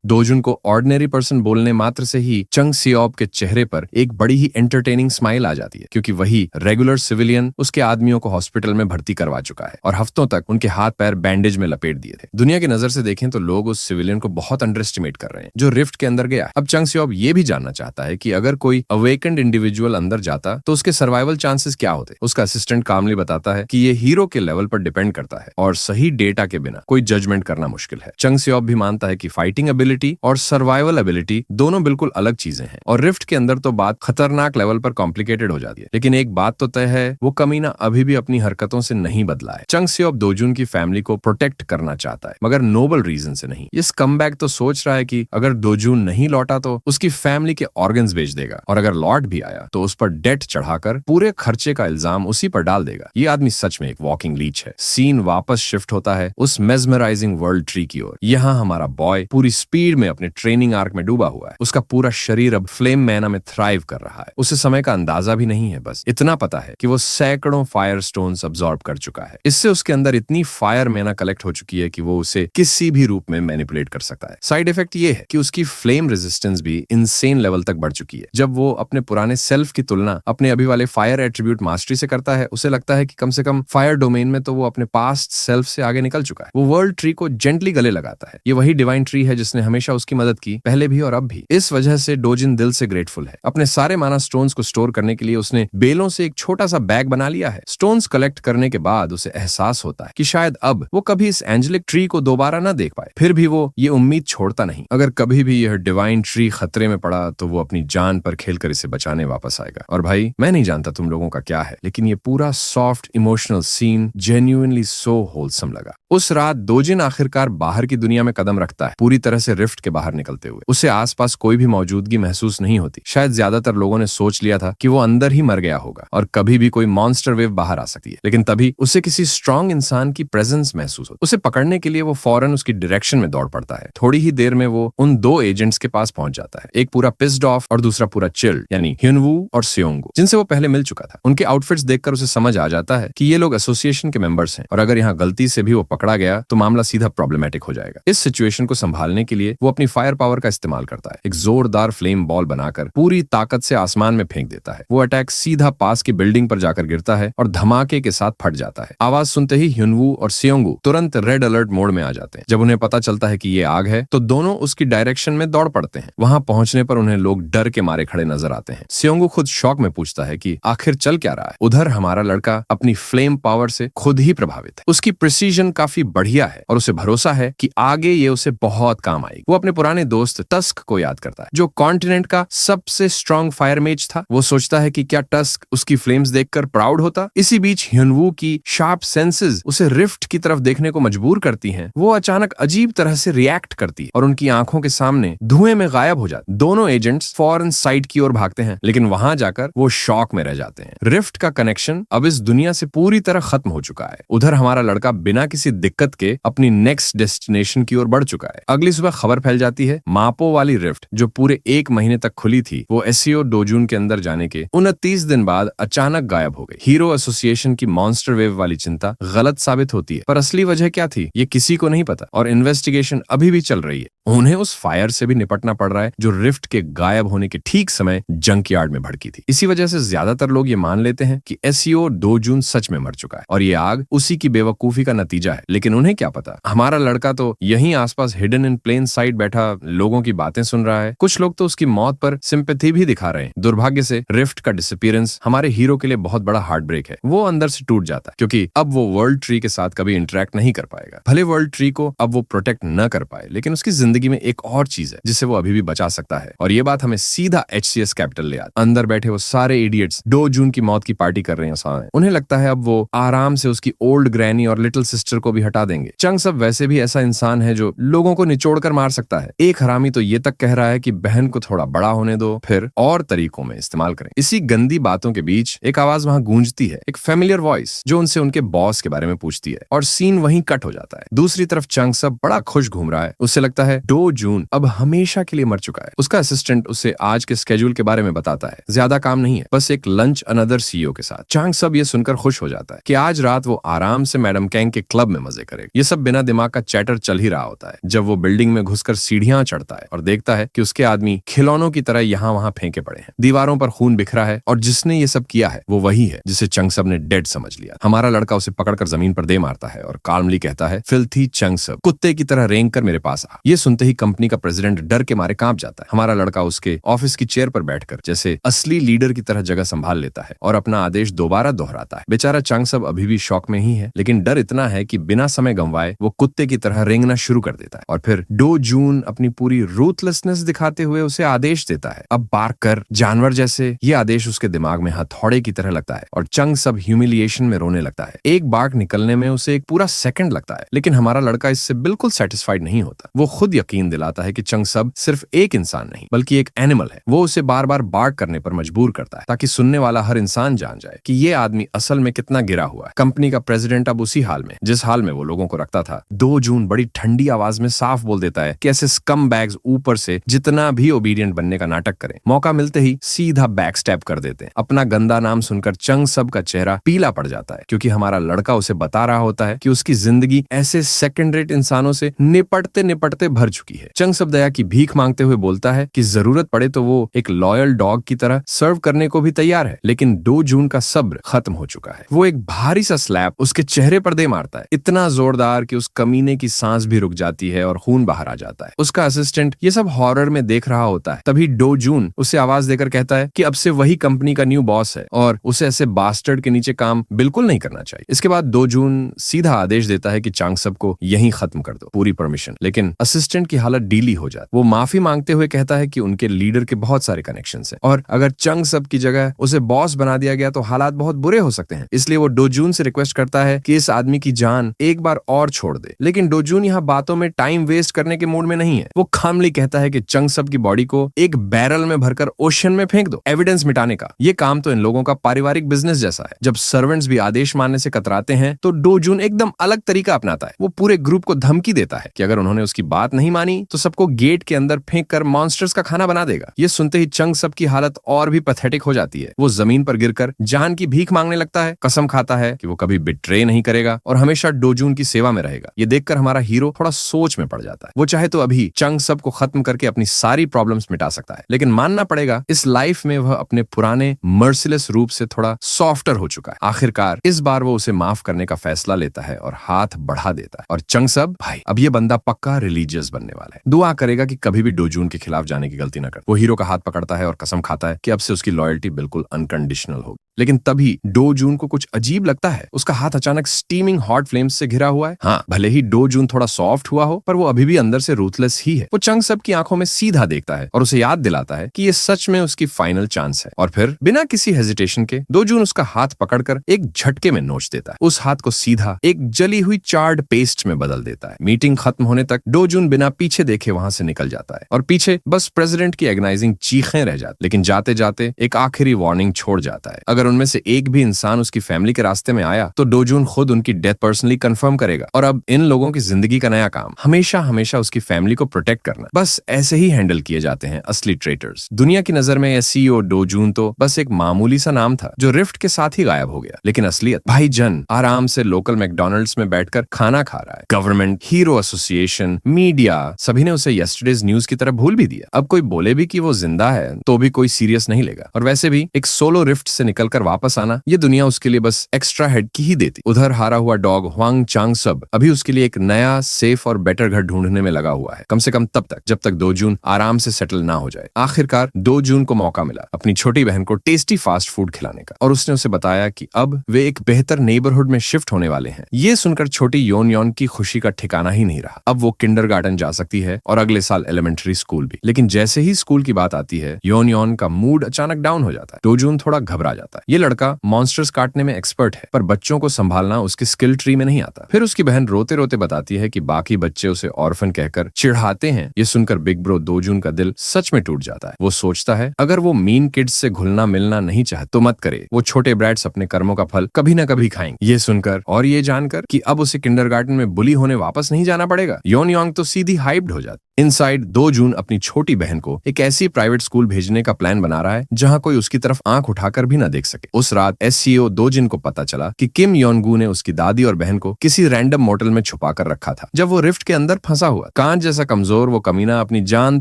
दोजुन को ordinary person बोलने मात्र से ही चंग सियोब के चेहरे पर एक बड़ी ही एंटरटेनिंग स्माइल आ जाती है, क्योंकि वही रेगुलर सिविलियन उसके आदमियों को हॉस्पिटल में भर्ती करवा चुका है और हफ्तों तक उनके हाथ पैर बैंडेज में लपेट दिए थे। दुनिया की नजर से देखें तो लोग उस सिविलियन को बहुत अंडर एस्टिमेट कर रहे हैं जो रिफ्ट के अंदर गया। अब चंग सियोब ये भी जानना चाहता है कि अगर कोई अवेकेंड इंडिविजुअल अंदर जाता तो उसके सर्वाइवल चांसेस क्या होते। उसका असिस्टेंट कामली बताता है कि ये हीरो के लेवल पर डिपेंड करता है और सही डेटा के बिना कोई जजमेंट करना मुश्किल है। चंग सियोब भी मानता है कि फाइटिंग एबिलिटी और सर्वाइवल एबिलिटी दोनों बिल्कुल अलग चीजें हैं और रिफ्ट के अंदर तो बात खतरनाक लेवल पर कॉम्प्लिकेटेड हो जाती है। लेकिन एक बात तो तय है, वो कमीना अभी भी अपनी हरकतों से नहीं बदला है। चंग सियोब दोजुन की फैमिली को प्रोटेक्ट करना चाहता है, मगर नोबल रीजन से नहीं। ये स्कमबैग तो सोच रहा है कि अगर दोजुन नहीं लौटा तो उसकी फैमिली के ऑर्गन्स बेच देगा और अगर लौट भी आया तो उस पर डेट चढ़ाकर पूरे खर्चे का इल्जाम उसी पर डाल देगा। ये आदमी सच में एक वॉकिंग लीच है। सीन वापस शिफ्ट होता है उस मेस्मराइजिंग वर्ल्ड ट्री की ओर। यहाँ हमारा बॉय पूरी स्पीड में अपने ट्रेनिंग आर्क में डूबा हुआ है। उसका पूरा शरीर अब फ्लेम मैना में थ्राइव कर रहा है। उसे समय का अंदाजा भी नहीं है, बस इतना पता है कि वो सैकड़ों फायर स्टोन्स अब्सॉर्ब कर चुका है। इससे उसके अंदर इतनी फायर मैना कलेक्ट हो चुकी है कि वो उसे किसी भी रूप में मैनिपुलेट कर सकता है। साइड इफेक्ट ये है कि उसकी फ्लेम रेजिस्टेंस भी इनसेन लेवल तक बढ़ चुकी है। जब वो अपने पुराने सेल्फ की तुलना अपने अभी वाले फायर एट्रीब्यूट मास्टरी से करता है, उसे लगता है कि कम से कम फायर डोमेन में तो वो अपने पास्ट सेल्फ से आगे निकल चुका है। वो वर्ल्ड ट्री को जेंटली गले लगाता है। ये वही डिवाइन ट्री है जिसने हमेशा उसकी मदद की, पहले भी और अब भी। इस वजह से डोजिन दिल से ग्रेटफुल है। अपने सारे माना स्टोन्स को स्टोर करने के लिए उसने बेलों से एक छोटा सा बैग बना लिया है। स्टोन्स कलेक्ट करने के बाद उसे एहसास होता है कि शायद अब वो कभी इस एंजेलिक ट्री को दोबारा ना देख पाए। फिर भी वो ये उम्मीद छोड़ता नहीं, अगर कभी भी यह डिवाइन ट्री खतरे में पड़ा तो वो अपनी जान पर खेलकर इसे बचाने वापस आएगा। और भाई, मैं नहीं जानता तुम लोगों का क्या है, लेकिन ये पूरा soft emotional scene genuinely so wholesome लगा। उस रात दोजिन आखिरकार बाहर की दुनिया में कदम रखता है, पूरी तरह से रिफ्ट के बाहर निकलते हुए। उसे आसपास कोई भी मौजूदगी महसूस नहीं होती। शायद ज्यादातर लोगों ने सोच लिया था कि वो अंदर ही मर गया होगा और कभी भी कोई मॉन्स्टर वेव बाहर आ सकती है। लेकिन तभी उसे किसी स्ट्रॉन्ग इंसान की प्रेजेंस महसूस होती। उसे पकड़ने के लिए वो फौरन उसकी डायरेक्शन में दौड़ पड़ता है। थोड़ी ही देर में वो उन दो एजेंट्स के पास पहुंच जाता है, एक पूरा पिस्ड ऑफ और दूसरा पूरा चिल्ड, यानी ह्युनवू और सियोंगू, जिनसे वो पहले मिल चुका था। उनके आउटफिट्स देखकर उसे समझ आ जाता है कि ये लोग एसोसिएशन के मेंबर्स हैं और अगर यहाँ गलती से भी वो पकड़ा गया तो मामला सीधा प्रॉब्लमेटिक हो जाएगा। इस सिचुएशन को संभालने के लिए वो अपनी फायर पावर का इस्तेमाल करता है। एक जोरदार फ्लेम बॉल बनाकर पूरी ताकत से आसमान में फेंक देता है। वो अटैक सीधा पास की बिल्डिंग पर जाकर गिरता है और धमाके के साथ फट जाता है। आवाज सुनते ही ह्युनवू और सियोंगू तुरंत रेड अलर्ट मोड में आ जाते हैं। जब उन्हें पता चलता है कि ये आग है तो दोनों उसकी डायरेक्शन में दौड़ पड़ते हैं। वहां पहुंचने पर उन्हें लोग डर के मारे खड़े नजर आते हैं। सियोंगू खुद शॉक में पूछता है कि आखिर चल क्या रहा है। उधर हमारा लड़का अपनी फ्लेम पावर से खुद ही प्रभावित है। उसकी प्रिसीजन काफी बढ़िया है और उसे भरोसा है कि आगे ये उसे बहुत काम आएगी। वो अपने पुराने दोस्त टस्क को याद करता है, जो कॉन्टिनेंट का सबसे स्ट्रॉन्ग फायर मेज था। वो सोचता है कि क्या टस्क उसकी फ्लेम्स देखकर प्राउड होता। इसी बीच ह्युनवू की शार्प सेंसेस उसे रिफ्ट की तरफ देखने को मजबूर करती हैं। वो अचानक अजीब तरह से रिएक्ट करती है और उनकी आंखों के सामने धुएं में गायब हो जाती। दोनों एजेंट्स फौरन साइड की ओर भागते हैं, लेकिन वहां जाकर वो शॉक में रह जाते हैं। रिफ्ट का कनेक्शन अब इस दुनिया से पूरी तरह खत्म हो चुका है। उधर हमारा लड़का बिना किसी दिक्कत के अपनी नेक्स्ट डेस्टिनेशन की ओर बढ़ चुका है। अगली सुबह खबर फैल जाती है, मापो वाली रिफ्ट जो पूरे 1 महीने तक खुली थी, वो एसईओ डोजुन के अंदर जाने के 29 दिन बाद अचानक गायब हो गई। हीरो एसोसिएशन की मॉन्स्टर वेव वाली चिंता गलत साबित होती है, पर असली वजह क्या थी ये किसी को नहीं पता और इन्वेस्टिगेशन अभी भी चल रही है। उन्हें उस फायर से भी निपटना पड़ रहा है जो रिफ्ट के गायब होने के ठीक समय जंकयार्ड में भड़की थी। इसी वजह से ज्यादातर लोग ये मान लेते हैं कि एसईओ डोजुन सच में मर चुका है और ये आग उसी की बेवकूफी का नतीजा है। लेकिन उन्हें क्या पता, हमारा लड़का तो यहीं आसपास हिडन इन प्लेन साइट बैठा लोगों की बातें सुन रहा है। कुछ लोग तो उसकी मौत पर सिंपैथी भी दिखा रहे हैं। दुर्भाग्य से रिफ्ट का डिसअपीयरेंस हमारे हीरो के लिए बहुत बड़ा हार्ट ब्रेक है। वो अंदर से टूट जाता है क्योंकि अब वो वर्ल्ड ट्री के साथ कभी इंटरेक्ट नहीं कर पाएगा। भले वर्ल्ड ट्री को अब वो प्रोटेक्ट न कर पाए, लेकिन उसकी जिंदगी में एक और चीज है जिसे वो अभी भी बचा सकता है और ये बात हमें सीधा HCS कैपिटल ले आती। अंदर बैठे वो सारे इडियट्स डोजुन की मौत की पार्टी कर रहे हैं। उन्हें लगता है अब वो आराम से उसकी ओल्ड ग्रैनी और लिटिल सिस्टर को भी हटा देंगे। चंग सब वैसे भी ऐसा इंसान है जो लोगों को निचोड़ कर मार सकता है। एक हरामी तो ये तक कह रहा है कि बहन को थोड़ा बड़ा होने दो, फिर और तरीकों में इस्तेमाल करें। इसी गंदी बातों के बीच एक आवाज वहां गूंजती है, एक फेमिलियर वॉइस जो उनसे उनके बॉस के बारे में पूछती है और सीन वहीं कट हो जाता है। दूसरी तरफ चंग सब बड़ा खुश घूम रहा है। उसे लगता है डो जून अब हमेशा के लिए मर चुका है। उसका असिस्टेंट उसे आज के स्केड्यूल के बारे में बताता है। ज्यादा काम नहीं है, बस एक लंच अनदर सीईओ के साथ। चांग सब ये सुनकर खुश हो जाता है कि आज रात वो आराम से मैडम कैंग के क्लब में मजे करेगा। ये सब बिना दिमाग का चैटर चल ही रहा होता है जब वो बिल्डिंग में घुसकर सीढ़ियां चढ़ता है और देखता है कि उसके आदमी खिलौनों की तरह यहाँ वहां फेंके पड़े हैं। दीवारों पर खून बिखरा है और जिसने ये सब किया है वो वही है जिसे चंग सब ने डेड समझ लिया। हमारा लड़का उसे पकड़कर जमीन पर दे मारता है और काल्मली कहता है, फिल्थी चंग सब, कुत्ते की तरह रेंग कर मेरे पास आ। ये सुनते ही कंपनी का प्रेसिडेंट डर के मारे कांप जाता है। हमारा लड़का उसके ऑफिस की चेयर पर बैठकर जैसे असली लीडर की तरह जगह संभाल लेता है और अपना आदेश दोबारा दोहराता है। बेचारा चंग सब अभी भी शॉक में ही है, लेकिन डर इतना है कि बिना समय गंवाए वो कुत्ते की तरह रेंगना शुरू कर देता है। और फिर डो जून अपनी पूरी रूथलेसनेस दिखाते हुए उसे आदेश देता है, अब बार्क कर, जानवर जैसे। ये आदेश उसके दिमाग में हथौड़े की तरह लगता है और चंग सब ह्यूमिलिएशन में रोने लगता है। एक बार्क निकलने में उसे एक पूरा सेकंड लगता है, लेकिन हमारा लड़का इससे बिल्कुल सेटिस्फाइड नहीं होता। वो खुद यकीन दिलाता है कि चंग सब सिर्फ एक इंसान नहीं बल्कि एक एनिमल है। वो उसे बार बार बार्क करने पर मजबूर करता है ताकि सुनने वाला हर इंसान जान जाए कि ये आदमी असल में कितना गिरा हुआ है। कंपनी का प्रेसिडेंट अब उसी हाल में जिस हाल में वो लोगों को रखता था। डो जून बड़ी ठंडी आवाज में साफ बोल देता है कि ऐसे स्कम बैग्स ऊपर से जितना भी ओबीडियंट बनने का नाटक करें, मौका मिलते ही सीधा बैक स्टैप कर देते हैं। अपना गंदा नाम सुनकर चंग सब का चेहरा पीला पड़ जाता है क्योंकि हमारा लड़का उसे बता रहा होता है कि उसकी जिंदगी ऐसे सेकंड रेट इंसानों से निपटते निपटते भर चुकी है। चंग सब दया की भीख मांगते हुए बोलता है कि जरूरत पड़े तो वो एक लॉयल डॉग की तरह सर्व करने को भी तैयार है, लेकिन डो जून का सब्र खत्म हो चुका है। वो एक भारी सा स्लैप उसके चेहरे पर दे मारता है, इतना जोरदार कि उस कमीने की सांस भी रुक जाती है और खून बाहर आ जाता है। उसका असिस्टेंट ये सब हॉरर में देख रहा होता है। तभी डो जून उसे आवाज देकर कहता है कि अब से वही कंपनी का न्यू बॉस है और उसे ऐसे बास्टर्ड के नीचे काम बिल्कुल नहीं करना चाहिए। इसके बाद डो जून सीधा आदेश देता है कि चांग सब को यहीं खत्म कर दो, पूरी परमिशन। लेकिन असिस्टेंट की हालत डीली हो जाती। वो माफी मांगते हुए कहता है कि उनके लीडर के बहुत सारे कनेक्शंस हैं और अगर चंग सब की जगह उसे बॉस बना दिया गया तो हालात बहुत बुरे हो सकते हैं। इसलिए वो डो जून से रिक्वेस्ट करता है कि इस आदमी की जान एक बार और छोड़ दे। लेकिन डो जून यहाँ बातों में टाइम वेस्ट करने के मूड में नहीं है। वो खामली कहता है कि चंग सब की बॉडी को एक बैरल में भरकर ओशन में फेंक दो, एविडेंस मिटाने का। ये काम तो इन लोगों का पारिवारिक बिजनेस जैसा है। जब सर्वेंट्स भी आदेश मानने से कतराते हैं तो डो जून एकदम अलग तरीका अपनाता है। वो पूरे ग्रुप को धमकी देता है कि अगर उन्होंने उसकी बात नहीं मानी तो सबको गेट के अंदर फेंक कर मॉन्स्टर्स का खाना बना देगा। ये सुनते ही चंग सब की हालत और भी पैथेटिक हो जाती है। वो जमीन पर गिरकर जान की भीख मांगने लगता है, कसम खाता है कि वो कभी बिट्रे नहीं करेगा और हमेशा डो जून की सेवा में रहेगा। ये देखकर हमारा हीरो थोड़ा सोच में पड़ जाता है। वो चाहे तो अभी चंग सब को खत्म करके अपनी सारी प्रॉब्लम्स मिटा सकता है, लेकिन मानना पड़ेगा इस लाइफ में वह अपने पुराने मर्सिलेस रूप से थोड़ा सॉफ्टर हो चुका है। आखिरकार इस बार वो उसे माफ करने का फैसला लेता है और हाथ बढ़ा देता है। और चंग सब भाई अब ये बंदा पक्का रिलीजियस बनने वाला है। दुआ करेगा कि कभी भी डो जून के खिलाफ जाने की गलती न करे। वो हीरो का हाथ पकड़ता है और कसम खाता है कि अब से उसकी लॉयल्टी बिल्कुल अनकंडीशनल होगी। लेकिन तभी डो जून को कुछ अजीब लगता है। उसका हाथ अचानक स्टीमिंग हॉट फ्लेम्स से घिरा हुआ है। हाँ, भले ही डो जून थोड़ा सॉफ्ट हुआ हो, पर वो अभी भी अंदर से रूथलेस ही है। वो चंग सब की आंखों में सीधा देखता है और उसे याद दिलाता है कि ये सच में उसकी फाइनल चांस है। और फिर बिना किसी हेजिटेशन के डो जून उसका हाथ पकड़कर एक झटके में नोच देता है। उस हाथ को सीधा एक जली हुई चार्ड पेस्ट में बदल देता है। मीटिंग खत्म होने तक डो जून बिना पीछे देखे वहां से निकल जाता है और पीछे बस प्रेसिडेंट की एगनाइजिंग चीखें रह जाती। लेकिन जाते जाते एक आखिरी वार्निंग छोड़ जाता है, अगर उनमें से एक भी इंसान उसकी फैमिली के रास्ते में आया तो डो जून खुद उनकी डेथ पर्सनली कंफर्म करेगा। और अब इन लोगों की जिंदगी का नया काम हमेशा हमेशा उसकी फैमिली को प्रोटेक्ट करना। बस ऐसे ही हैंडल किए जाते हैं असली ट्रेटर्स। दुनिया की नजर में सीईओ डो जून तो बस एक मामूली सा नाम था जो रिफ्ट के साथ ही गायब हो गया। लेकिन असलियत भाई जन आराम से लोकल मैकडॉनल्ड्स में बैठकर खाना खा रहा है। गवर्नमेंट, हीरो एसोसिएशन, मीडिया सभी ने उसे यस्टरडेज न्यूज की तरह भूल भी दिया। अब कोई बोले भी कि वो जिंदा है तो भी कोई सीरियस नहीं लेगा। और वैसे भी एक सोलो रिफ्ट से निकलकर वापस आना ये दुनिया उसके लिए बस एक्स्ट्रा हेड की ही देती। उधर हारा हुआ डॉग ह्वांग चांग सब अभी उसके लिए एक नया सेफ और बेटर घर ढूंढने में लगा हुआ है, कम से कम तब तक जब तक डो जून आराम से सेटल ना हो जाए। आखिरकार डो जून को मौका मिला अपनी छोटी बहन को टेस्टी फास्ट फूड खिलाने का और उसने उसे बताया कि अब वे एक बेहतर नेबरहुड में शिफ्ट होने वाले हैं। ये सुनकर छोटी योन योन की खुशी का ठिकाना ही नहीं रहा। अब वो किंडरगार्टन जा सकती है और अगले साल एलिमेंट्री स्कूल भी। लेकिन जैसे ही स्कूल की बात आती है योन योन का मूड अचानक डाउन हो जाता है। डो जून थोड़ा घबरा जाता है। ये लड़का मॉन्स्टर्स काटने में एक्सपर्ट है पर बच्चों को संभालना उसके स्किल ट्री में नहीं आता। फिर उसकी बहन रोते रोते बताती है कि बाकी बच्चे उसे ऑर्फन कहकर चिढ़ाते हैं। ये सुनकर बिग ब्रो डो जून का दिल सच में टूट जाता है। वो सोचता है अगर वो मीन किड्स से घुलना मिलना नहीं चाहता तो मत करे। वो छोटे ब्रैट्स अपने कर्मों का फल कभी ना कभी खाएंगे। ये सुनकर और ये जानकर कि अब उसे किंडरगार्टन में बुली होने वापस नहीं जाना पड़ेगा, योन योंग तो सीधी हाइप्ड हो जाती। इनसाइड, 2 जून अपनी छोटी बहन को एक ऐसी प्राइवेट स्कूल भेजने का प्लान बना रहा है जहां कोई उसकी तरफ आंख उठाकर भी ना देख सके। उस रात SCO 2 जिन को पता चला कि किम योनगू ने उसकी दादी और बहन को किसी रैंडम मोटल में छुपा कर रखा था। जब वो रिफ्ट के अंदर फंसा हुआ, कांच जैसा कमजोर वो कमीना अपनी जान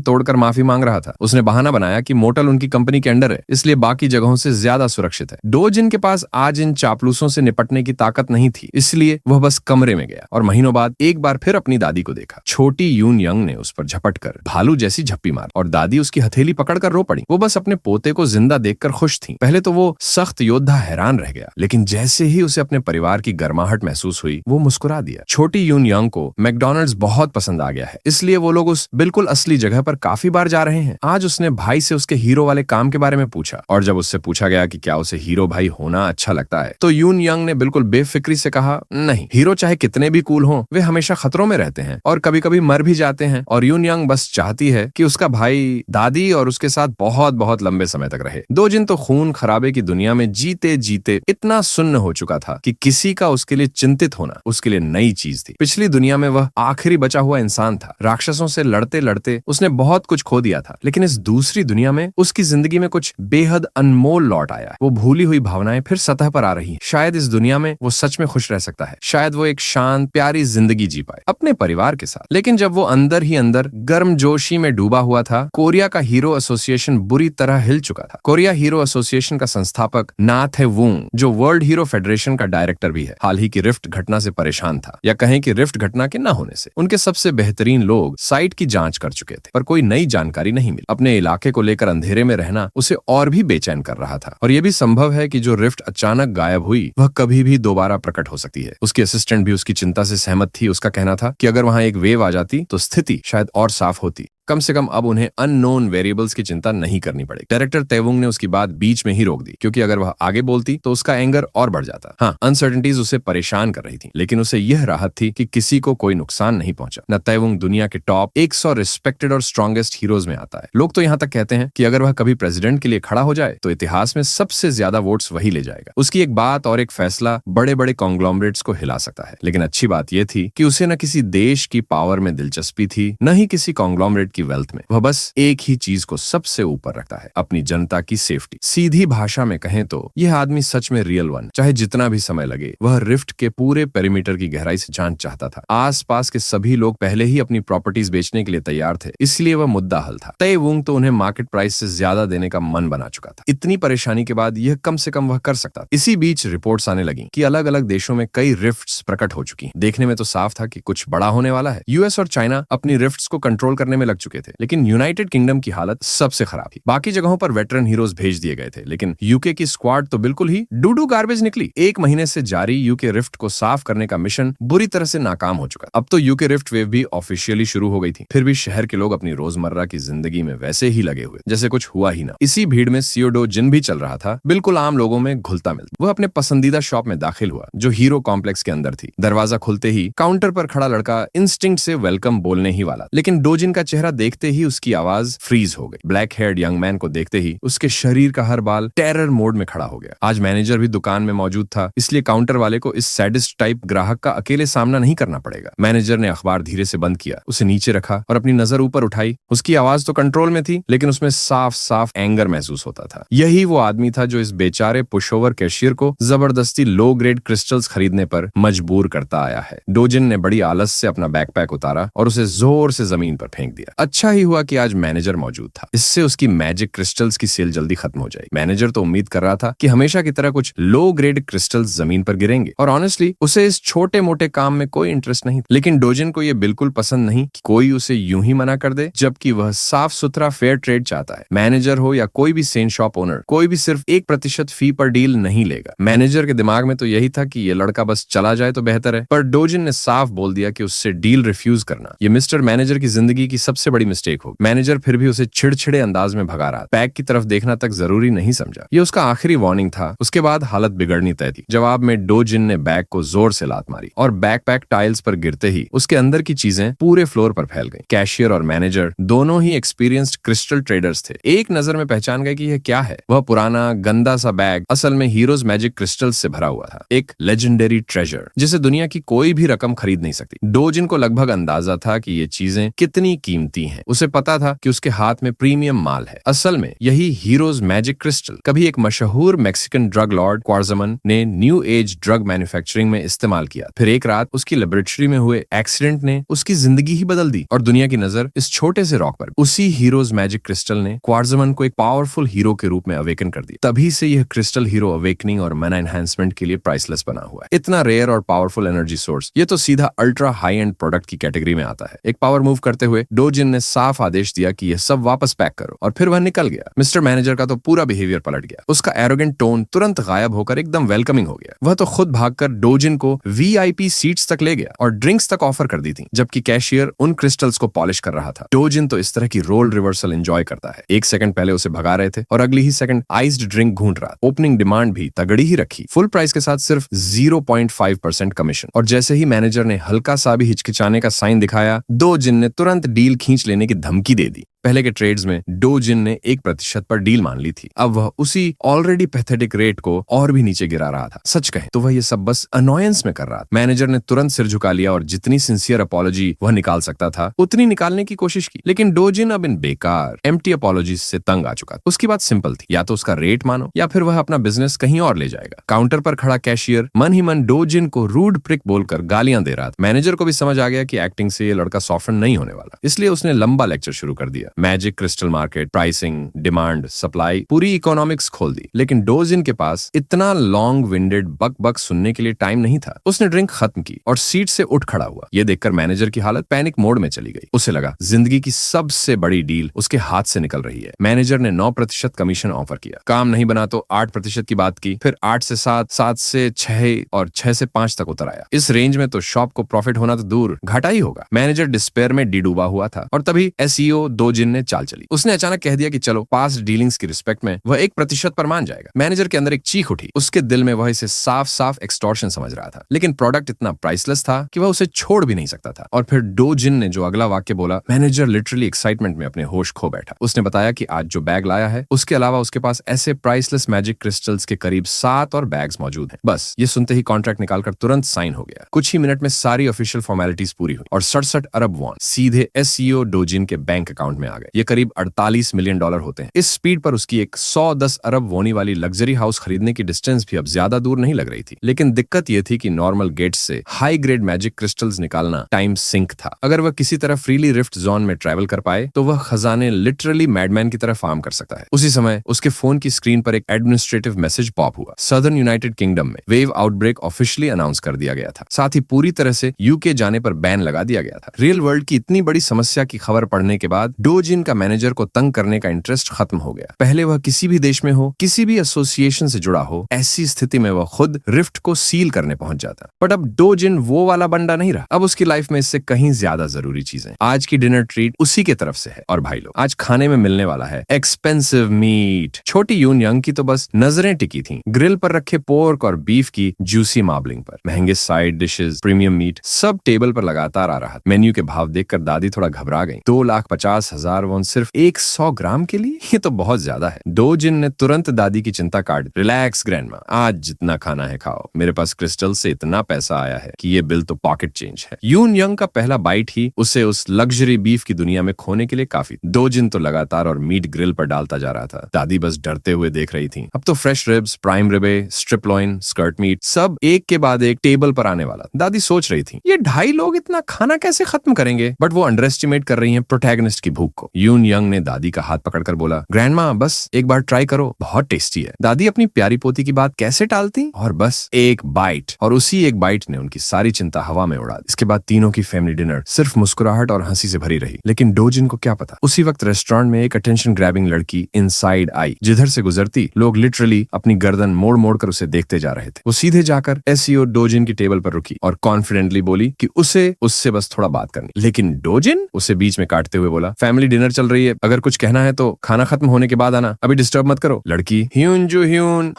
तोड़कर माफी मांग रहा था। उसने बहाना बनाया कि मोटल उनकी कंपनी के अंडर है, इसलिए बाकी जगहों से ज्यादा सुरक्षित है। 2 जिन के पास आज इन चापलूसों से निपटने की ताकत नहीं थी, इसलिए वह बस कमरे में गया और महीनों बाद एक बार फिर अपनी दादी को देखा। छोटी यून यंग ने उस पर झपट कर भालू जैसी झप्पी मार और दादी उसकी हथेली पकड़कर रो पड़ी। वो बस अपने पोते को जिंदा देखकर खुश थी। पहले तो वो सख्त योद्धा हैरान रह गया, लेकिन जैसे ही उसे अपने परिवार की गर्माहट महसूस हुई, वो मुस्कुरा दिया। छोटी यून यंग को मैकडॉनल्ड्स बहुत पसंद आ गया है, इसलिए वो लोग उस बिल्कुल असली जगह पर काफी बार जा रहे हैं। आज उसने भाई से उसके हीरो वाले काम के बारे में पूछा और जब उससे पूछा गया कि क्या उसे हीरो भाई होना अच्छा लगता है, तो यून यंग ने बिल्कुल बेफिक्री से कहा, नहीं, हीरो चाहे कितने भी कूल हों, वे हमेशा खतरों में रहते हैं और कभी कभी मर भी जाते हैं। और यून यंग बस चाहती है कि उसका भाई दादी और उसके साथ बहुत बहुत लंबे समय तक रहे। 2 जिन तो खून खराबे की दुनिया में जीते जीते इतना सुन्न हो चुका था कि किसी का उसके लिए चिंतित होना उसके लिए नई चीज थी। पिछली दुनिया में वह आखिरी बचा हुआ इंसान था। राक्षसों से लड़ते लड़ते उसने बहुत कुछ खो दिया था, लेकिन इस दूसरी दुनिया में उसकी जिंदगी में कुछ बेहद अनमोल लौट आया। वो भूली हुई भावनाएं फिर सतह पर आ रही हैं। शायद इस दुनिया में वो सच में खुश रह सकता है। शायद वो एक शांत प्यारी जिंदगी जी पाए अपने परिवार के साथ। लेकिन जब वो अंदर ही अंदर गर्मजोशी में डूबा हुआ था, कोरिया का हीरो एसोसिएशन बुरी तरह हिल चुका था। कोरिया हीरो एसोसिएशन का संस्थापक ना थे वुंग, जो वर्ल्ड हीरो फेडरेशन का डायरेक्टर भी है, हाल ही की रिफ्ट घटना से परेशान था, या कहें कि रिफ्ट घटना के न होने से। उनके सबसे बेहतरीन लोग साइट की जांच कर चुके थे, पर कोई नई जानकारी नहीं मिली। अपने इलाके को लेकर अंधेरे में रहना उसे और भी बेचैन कर रहा था। और यह भी संभव है कि जो रिफ्ट अचानक गायब हुई, वह कभी भी दोबारा प्रकट हो सकती है। उसकी असिस्टेंट भी उसकी चिंता से सहमत थी। उसका कहना था कि अगर वहां एक वेव आ जाती तो स्थिति शायद और साफ होती। कम से कम अब उन्हें अननोन वेरिएबल्स की चिंता नहीं करनी पड़ेगी। डायरेक्टर तेवुंग ने उसकी बात बीच में ही रोक दी, क्योंकि अगर वह आगे बोलती तो उसका एंगर और बढ़ जाता। हाँ, अनसर्टेनिटीज उसे परेशान कर रही थी, लेकिन उसे यह राहत थी कि किसी को कोई नुकसान नहीं पहुंचा। न तेवुंग दुनिया के टॉप 100 रिस्पेक्टेड और स्ट्रॉन्गेस्ट हीरोज में आता है। लोग तो यहाँ तक कहते हैं कि अगर वह कभी प्रेसिडेंट के लिए खड़ा हो जाए तो इतिहास में सबसे ज्यादा वोट्स वही ले जाएगा। उसकी एक बात और एक फैसला बड़े बड़े कॉन्ग्लोमरेट्स को हिला सकता है। लेकिन अच्छी बात यह थी कि उसे न किसी देश की पावर में दिलचस्पी थी, न ही किसी कॉन्ग्लोमरेट की वेल्थ में। वह बस एक ही चीज को सबसे ऊपर रखता है, अपनी जनता की सेफ्टी। सीधी भाषा में कहें तो यह आदमी सच में रियल वन, चाहे जितना भी समय लगे। वह रिफ्ट के पूरे पेरीमीटर की गहराई से जांच चाहता था। आसपास के सभी लोग पहले ही अपनी प्रॉपर्टीज बेचने के लिए तैयार थे, इसलिए वह मुद्दा हल था। तेवुंग तो उन्हें मार्केट प्राइस से ज्यादा देने का मन बना चुका था। इतनी परेशानी के बाद यह कम से कम वह कर सकता। इसी बीच रिपोर्ट्स आने लगी कि अलग अलग देशों में कई रिफ्ट्स प्रकट हो चुकी। देखने में तो साफ था कि कुछ बड़ा होने वाला है। यूएस और चाइना अपनी रिफ्ट्स को कंट्रोल करने में लग चुके थे, लेकिन यूनाइटेड किंगडम की हालत सबसे खराब थी। बाकी जगहों पर वेटरन हीरोज भेज दिए गए थे, लेकिन यूके की स्क्वाड तो बिल्कुल ही डूडू गार्बेज निकली। 1 महीने से जारी यूके रिफ्ट को साफ करने का मिशन बुरी तरह से नाकाम हो चुका। अब तो यूके रिफ्ट वेव भी ऑफिशियली शुरू हो गई थी। फिर भी शहर के लोग अपनी रोजमर्रा की जिंदगी में वैसे ही लगे हुए, जैसे कुछ हुआ ही ना। इसी भीड़ में CO 2 जिन भी चल रहा था, बिल्कुल आम लोगों में घुलता मिलता। वह अपने पसंदीदा शॉप में दाखिल हुआ, जो हीरो कॉम्प्लेक्स के अंदर थी। दरवाजा खुलते ही काउंटर पर खड़ा लड़का इंस्टिंक्ट से वेलकम बोलने ही वाला, लेकिन डोजिन का चेहरा देखते ही उसकी आवाज फ्रीज हो गई। ब्लैक हेयर्ड यंग मैन को देखते ही उसके शरीर का हर बाल टेरर मोड में खड़ा हो गया। आज मैनेजर भी दुकान में मौजूद था, इसलिए काउंटर वाले को इस सैडिस्ट टाइप ग्राहक का अकेले सामना नहीं करना पड़ेगा। मैनेजर ने अखबार धीरे से बंद किया, उसे नीचे रखा और अपनी नजर ऊपर उठाई। उसकी आवाज तो कंट्रोल में थी, लेकिन उसमें साफ साफ एंगर महसूस होता था। यही वो आदमी था जो इस बेचारे पुशओवर कैशियर को जबरदस्ती लो ग्रेड क्रिस्टल्स खरीदने पर मजबूर करता आया है। डोजिन ने बड़ी आलस से अपना बैकपैक उतारा और उसे जोर से जमीन पर फेंक दिया। अच्छा ही हुआ कि आज मैनेजर मौजूद था, इससे उसकी मैजिक क्रिस्टल्स की सेल जल्दी खत्म हो जाएगी। मैनेजर तो उम्मीद कर रहा था कि हमेशा की तरह कुछ लो ग्रेड क्रिस्टल्स जमीन पर गिरेंगे, और ऑनेस्टली उसे इस छोटे मोटे काम में कोई इंटरेस्ट नहीं। लेकिन डोजिन को यह बिल्कुल पसंद नहीं कि कोई उसे यूं ही मना कर दे, जबकि वह साफ सुथरा फेयर ट्रेड चाहता है। मैनेजर हो या कोई भी सेन शॉप ओनर, कोई भी सिर्फ 1% फी पर डील नहीं लेगा। मैनेजर के दिमाग में तो यही था कि ये लड़का बस चला जाए तो बेहतर है, पर डोजिन ने साफ बोल दिया कि उससे डील रिफ्यूज करना ये मिस्टर मैनेजर की जिंदगी की सबसे बड़ी मिस्टेक होगी। मैनेजर फिर भी उसे चिड़चिड़े अंदाज में भगा रहा, पैक की तरफ देखना तक जरूरी नहीं समझा। ये उसका आखिरी वार्निंग था। उसके बाद हालत बिगड़नी तय थी। जवाब में डोजिन ने बैग को जोर से लात मारी और बैकपैक टाइल्स पर गिरते ही उसके अंदर की चीजें पूरे फ्लोर पर फैल गई। कैशियर और मैनेजर दोनों ही एक्सपीरियंस्ड क्रिस्टल ट्रेडर्स थे। एक नजर में पहचान गए कि यह क्या है। वह पुराना गंदा सा बैग असल में हीरोज मैजिक क्रिस्टल्स से भरा हुआ था, एक लेजेंडरी ट्रेजर जिसे दुनिया की कोई भी रकम खरीद नहीं सकती। डोजिन को लगभग अंदाजा था कि ये चीजें कितनी कीमती होती हैं। उसे पता था कि उसके हाथ में प्रीमियम माल है। असल में यही हीरोज मैजिक क्रिस्टल कभी एक मशहूर मैक्सिकन ड्रग लॉर्ड क्वार्जमन ने न्यू एज ड्रग मैन्युफैक्चरिंग में इस्तेमाल किया। फिर एक रात उसकी लेबोरेटरी में हुए एक्सीडेंट ने उसकी जिंदगी ही बदल दी और दुनिया की नजर इस छोटे से रॉक पर। उसी हीरोज मैजिक क्रिस्टल ने क्वार्जमन को एक पावरफुल हीरो के रूप में अवेकन कर दिया। तभी से यह क्रिस्टल हीरो अवेकनिंग और मैना एनहांसमेंट के लिए प्राइसलेस बना हुआ है। इतना रेयर और पावरफुल एनर्जी सोर्स, ये तो सीधा अल्ट्रा हाई एंड प्रोडक्ट की कैटेगरी में आता है। एक पावर मूव करते हुए डोजिन ने साफ आदेश दिया कि यह सब वापस पैक करो और फिर वह निकल गया। मिस्टर मैनेजर का तो पूरा बिहेवियर पलट गया। उसका एरोगेंट टोन तुरंत गायब होकर एकदम वेलकमिंग हो गया। वह तो खुद भागकर डोजिन को वीआईपी सीट्स तक ले गया और ड्रिंक्स तक ऑफर कर दी थी, जबकि कैशियर उन क्रिस्टल्स को पॉलिश कर रहा था। डोजिन तो इस तरह की रोल रिवर्सल एंजॉय करता है। एक सेकंड पहले उसे भगा रहे थे और अगली ही सेकंड आइस्ड ड्रिंक घूंट रहा। ओपनिंग डिमांड भी तगड़ी ही रखी, फुल प्राइस के साथ सिर्फ 0.5% कमीशन। और जैसे ही मैनेजर ने हल्का सा भी हिचकिचाने का साइन दिखाया, डोजिन ने तुरंत डील खींच लेने की धमकी दे दी। पहले के ट्रेड्स में डोजिन ने 1% पर डील मान ली थी। अब वह उसी ऑलरेडी पैथेटिक रेट को और भी नीचे गिरा रहा था। सच कहे तो वह ये सब बस अनोयंस में कर रहा था। मैनेजर ने तुरंत सिर झुका लिया और जितनी सिंसियर अपॉलॉजी वह निकाल सकता था उतनी निकालने की कोशिश की। लेकिन डोजिन अब इन बेकार एम्प्टी अपॉलॉजीज से तंग आ चुका था। उसकी बात सिंपल थी, या तो उसका रेट मानो या फिर वह अपना बिजनेस कहीं और ले जाएगा। काउंटर पर खड़ा कैशियर मन ही मन डोजिन को रूड प्रिक बोलकर गालियां दे रहा था। मैनेजर को भी समझ आ गया कि एक्टिंग से ये लड़का सॉफ्टन नहीं होने वाला, इसलिए उसने लंबा लेक्चर शुरू कर दिया। Magic crystal market, pricing, demand, supply, पूरी इकोनॉमिक्स खोल दी। लेकिन डोजिन के पास इतना लॉन्ग विंडेड बक बक सुनने के लिए टाइम नहीं था। उसने ड्रिंक खत्म की और सीट से उठ खड़ा हुआ। यह देखकर मैनेजर की हालत पैनिक मोड में चली गई। उसे लगा जिंदगी की सबसे बड़ी डील उसके हाथ से निकल रही है। मैनेजर ने 9% कमीशन ऑफर किया। काम नहीं बना तो 8% की बात की, फिर 8 से 7, 7 से 6 और 6 से 5 तक उतर आया। इस रेंज में तो शॉप को प्रॉफिट होना तो दूर, घाटा ही होगा। मैनेजर डिस्पेयर में डूबा हुआ था और तभी एसईओ डोजिन ने चाल चली। उसने अचानक कह दिया कि चलो पास्ट डीलिंग्स की रिस्पेक्ट में वह 1% पर मान जाएगा। मैनेजर के अंदर एक चीख उठी। उसके दिल में वह इसे साफ साफ एक्सटॉर्शन समझ रहा था, लेकिन प्रोडक्ट इतना प्राइसलेस था कि वह उसे छोड़ भी नहीं सकता था। और फिर डोजिन ने जो अगला वाक्य बोला, मैनेजर लिटरली एक्साइटमेंट में अपने होश खो बैठा। उसने बताया कि आज जो बैग लाया है उसके अलावा उसके पास ऐसे प्राइसलेस मैजिक क्रिस्टल्स के करीब 7 और बैग्स मौजूद हैं। बस ये सुनते ही कॉन्ट्रैक्ट निकालकर तुरंत साइन हो गया। कुछ ही मिनट में सारी ऑफिशियल फॉर्मेलिटीज पूरी हुई और 67 अरब वॉन सीधे एसईओ डोजिन के बैंक अकाउंट में आ गए। ये करीब $48 मिलियन होते हैं। इस स्पीड पर उसकी एक 110 अरब वोनी वाली लग्जरी हाउस खरीदने की डिस्टेंस भी अब ज्यादा दूर नहीं लग रही थी। लेकिन दिक्कत यह थी कि नॉर्मल गेट्स से हाई ग्रेड मैजिक क्रिस्टल्स निकालना टाइम सिंक था। अगर वह किसी तरह फ्रीली रिफ्ट जोन में ट्रैवल कर पाए तो वह खजाने लिटरली मैडमैन की तरह फार्म कर सकता है। उसी समय उसके फोन की स्क्रीन पर एक एडमिनिस्ट्रेटिव मैसेज पॉप हुआ। सदर्न यूनाइटेड किंगडम में वेव आउटब्रेक ऑफिशियली अनाउंस कर दिया गया था। साथ ही पूरी तरह से यूके जाने पर बैन लगा दिया गया था। रियल वर्ल्ड की इतनी बड़ी समस्या की खबर पड़ने के बाद डोजिन का मैनेजर को तंग करने का इंटरेस्ट खत्म हो गया। पहले वह किसी भी देश में हो, किसी भी एसोसिएशन से जुड़ा हो, ऐसी स्थिति में वह खुद रिफ्ट को सील करने पहुंच जाता। बट अब डोजिन वो वाला बंदा नहीं रहा। अब उसकी लाइफ में इससे कहीं ज्यादा जरूरी चीजें। आज की डिनर ट्रीट उसी के तरफ से है। और भाई लोग, आज खाने में मिलने वाला है एक्सपेंसिव मीट। छोटी यून यंग की तो बस नजरें टिकी थी ग्रिल पर रखे पोर्क और बीफ की जूसी मार्बलिंग पर। महंगे साइड डिशेस, प्रीमियम मीट, सब टेबल पर लगातार आ रहा। मेन्यू के भाव देखकर दादी थोड़ा घबरा गई। 2,50,000 वॉन सिर्फ 100 ग्राम के लिए? ये तो बहुत ज्यादा है। डोजिन ने तुरंत दादी की चिंता काट। रिलैक्स ग्रैंडमा, आज जितना खाना है खाओ। मेरे पास क्रिस्टल से इतना पैसा आया है कि ये बिल तो पॉकेट चेंज है। यून यंग का पहला बाइट ही उसे उस लग्जरी बीफ की दुनिया में खोने के लिए काफी। डोजिन तो लगातार और मीट ग्रिल पर डालता जा रहा था। दादी बस डरते हुए देख रही थी। अब तो फ्रेश रिब्स, प्राइम रिबे, स्ट्रिप लॉइन, स्कर्ट मीट सब एक के बाद एक टेबल पर आने वाला। दादी सोच रही थी ये 2.5 लोग इतना खाना कैसे खत्म करेंगे, बट वो अंडर एस्टिमेट कर रही है प्रोटैगनिस्ट की भूख को। यून यंग ने दादी का हाथ पकड़कर बोला, ग्रैंडमा बस एक बार ट्राई करो, बहुत टेस्टी है। दादी अपनी प्यारी पोती की बात कैसे टालती और बस एक बाइट, और उसी एक बाइट ने उनकी सारी चिंता हवा में उड़ा दी। इसके बाद तीनों की फैमिली डिनर सिर्फ मुस्कुराहट और हंसी से भरी रही। लेकिन डोजिन को क्या पता, उसी वक्त रेस्टोरेंट में एक अटेंशन ग्रैबिंग लड़की इनसाइड आई। जिधर से गुजरती लोग लिटरली अपनी गर्दन मोड़ मोड़ कर उसे देखते जा रहे थे। वो सीधे जाकर एसईओ डोजिन की टेबल पर रुकी और कॉन्फिडेंटली बोली कि उसे उससे बस थोड़ा बात करनी। लेकिन डोजिन उसे बीच में काटते हुए बोला, फैमिली डिनर चल रही है, अगर कुछ कहना है तो खाना खत्म होने के बाद आना, अभी डिस्टर्ब मत करो। लड़की ह्यून जो ह्यून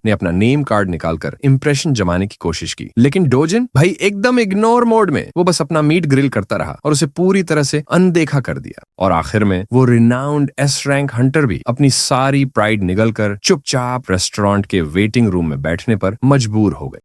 ने अपना नेम कार्ड निकालकर इंप्रेशन जमाने की कोशिश की। लेकिन डोजिन भाई एकदम इग्नोर मोड में, वो बस अपना मीट ग्रिल करता रहा और उसे पूरी तरह से अनदेखा कर दिया। और आखिर में वो रिनाउंड एस रैंक हंटर भी अपनी सारी प्राइड निगल कर चुपचाप रेस्टोरेंट के वेटिंग रूम में बैठने पर मजबूर हो गए।